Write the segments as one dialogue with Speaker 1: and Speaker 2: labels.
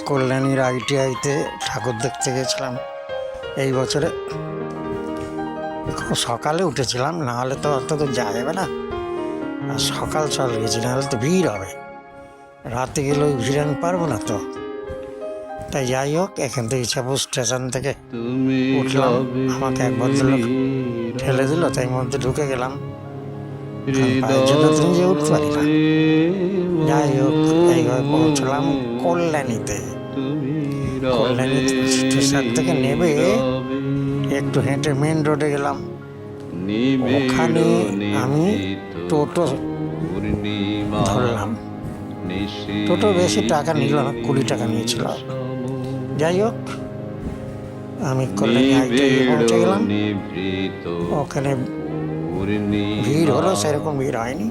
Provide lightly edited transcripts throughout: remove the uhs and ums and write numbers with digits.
Speaker 1: কল্যাণীর ITIতে ঠাকুর দেখতে গেছিলাম এই বছরে। খুব সকালে উঠেছিলাম, নাহলে তো অত তো যাওয়া যাবে না। আর সকাল সকাল গেছি, নাহলে তো ভিড় হবে। রাতে গেলে ওই ভিড় আমি পারবো না তো। তাই যাই হোক, এখান থেকে ইছাপুর স্টেশন থেকে উঠলাম। আমাকে এক ভদ্রলোক ঠেলে দিল, তাই মধ্যে ঢুকে গেলাম। পায়ের জন্য তো নিজে উঠতে পারি না। যাই হোক, এইভাবে পৌঁছলাম কল্যাণীতে। কল্যাণী স্টেশন থেকে নেমে একটু হেঁটে মেন রোডে গেলাম। ওখানে আমি টোটো ধরলাম। টোটো বেশি টাকা নিল না, 20 টাকা নিয়েছিল। যাই হোক, আমি কল্যাণী ITI পৌঁছে গেলাম। ওখানে ভিড় হলো, সেরকম ভিড় হয়নি।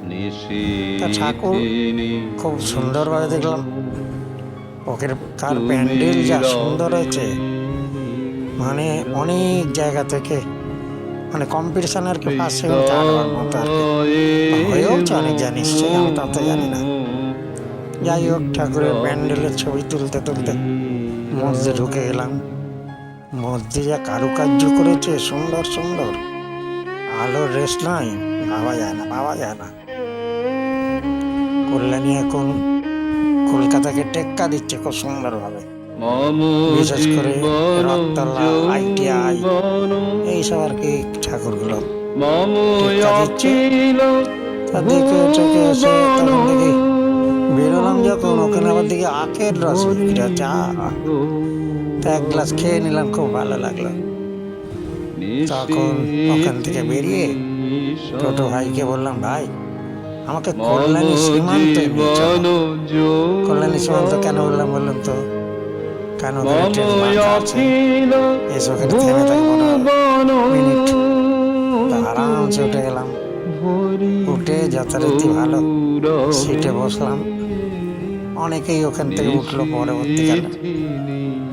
Speaker 1: তা ঠাকুর খুব সুন্দরভাবে দেখলাম। ওখানকার প্যান্ডেল যা সুন্দর হয়েছে, মানে অনেক জায়গা থেকে, মানে কম্পিটিশন আর কি, ফার্স্ট সেকেন্ড থার্ড হওয়ার মতো আর কি হয়েওছে অনেক জায়গায়, নিশ্চয়ই আমি তা তো জানি না। যাই হোক, ঠাকুরের প্যান্ডেলের ছবি তুলতে তুলতে মধ্যে ঢুকে গেলাম। মধ্যে যা কারুকার্য করেছে, সুন্দর সুন্দর, আলোর রেস নাই, ভাবা যায় না, ভাবা যায় না। কল্যাণী এখন কলকাতাকে টেক্কা দিচ্ছে খুব সুন্দরভাবে। বিশেষ করে রথতলা, ITI এইসব আর কি ঠাকুরগুলো টেক্কা দিচ্ছে। তা দেখে টেকে এসে তখন দেখি বেরোলাম যখন, ওখানে আবার দেখি আখের রস বিক্রি হচ্ছে। তা এক গ্লাস খেয়ে নিলাম, খুব ভালো লাগলো। তখন ওখান থেকে বেরিয়ে টোটো ভাইকে বললাম, ভাই আমাকে কল্যাণী সীমান্তে নিয়ে চলো। কল্যাণী সীমান্ত কেন বললাম বললাম তো, কেন ট্রেন ফাঁকা আছে, এসে ওখানে থেমে থাকবো না মিনিট। তা আরামসে উঠে গেলাম। উঠে যথারীতি ভালো সিটে বসলাম। অনেকেই ওখান থেকে উঠলো পরবর্তীকালে।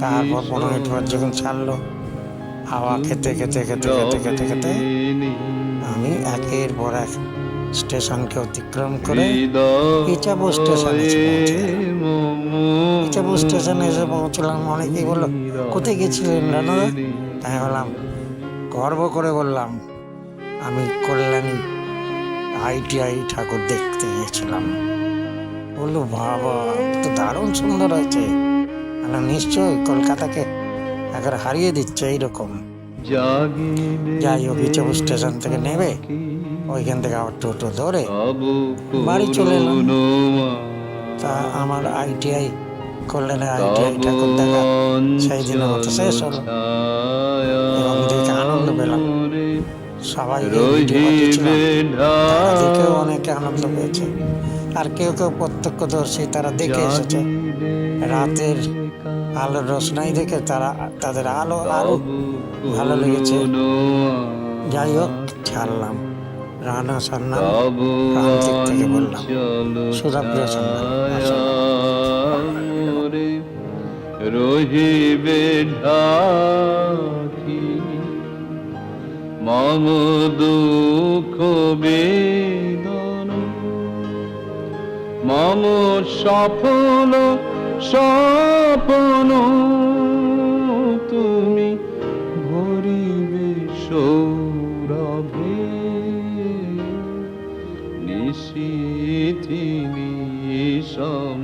Speaker 1: তারপর 15 মিনিট পর যখন ছাড়লো, হাওয়া খেতে খেতে খেতে খেতে খেতে খেতে আমি একের পর এক স্টেশনকে অতিক্রম করে ইছাপুর স্টেশনে এসে পৌঁছলাম। ইছাপুর স্টেশনে এসে পৌঁছলাম। অনেকেই বললো, কোথায় গেছিলেন রানুদা? তাই বললাম, গর্ব করে বললাম, আমি কল্যাণী ITI ঠাকুর দেখতে গিয়েছিলাম। বললো, বাবা তো দারুণ সুন্দর হয়েছে। নিশ্চয়ই কলকাতাকে একবার হারিয়ে দিচ্ছে এইরকম। যাই হোক, ইছাপুর স্টেশন থেকে নেবে ওইখান থেকে আবার টোটো ধরে বাড়ি চলে এলাম। তা আমার ITI কল্যাণে ITI ঠাকুর দেখা সেই দিনের মতো শেষ হলো এবং দেখে আনন্দ পেলাম। সবাইকে ভিডিও পাঠিয়েছিলাম, তারা দেখেও অনেকে আনন্দ পেয়েছে। আর কেউ কেউ প্রত্যক্ষদর্শী, তারা দেখে এসেছে। রাতের আলোর রোশনাই দেখে তাদের আরো ভালো লেগেছে। যাই হোক, ছাড়লাম। রানা সান্নাল প্রান্তিক থেকে বললাম, সুধাপ্রিয় সান্নাল।
Speaker 2: রহিবে ঢাকি মম দুঃখ বেদন, মম সফল স্বপ্ন তুমি ভরিবে সৌরভে, নিশীথি নিশম।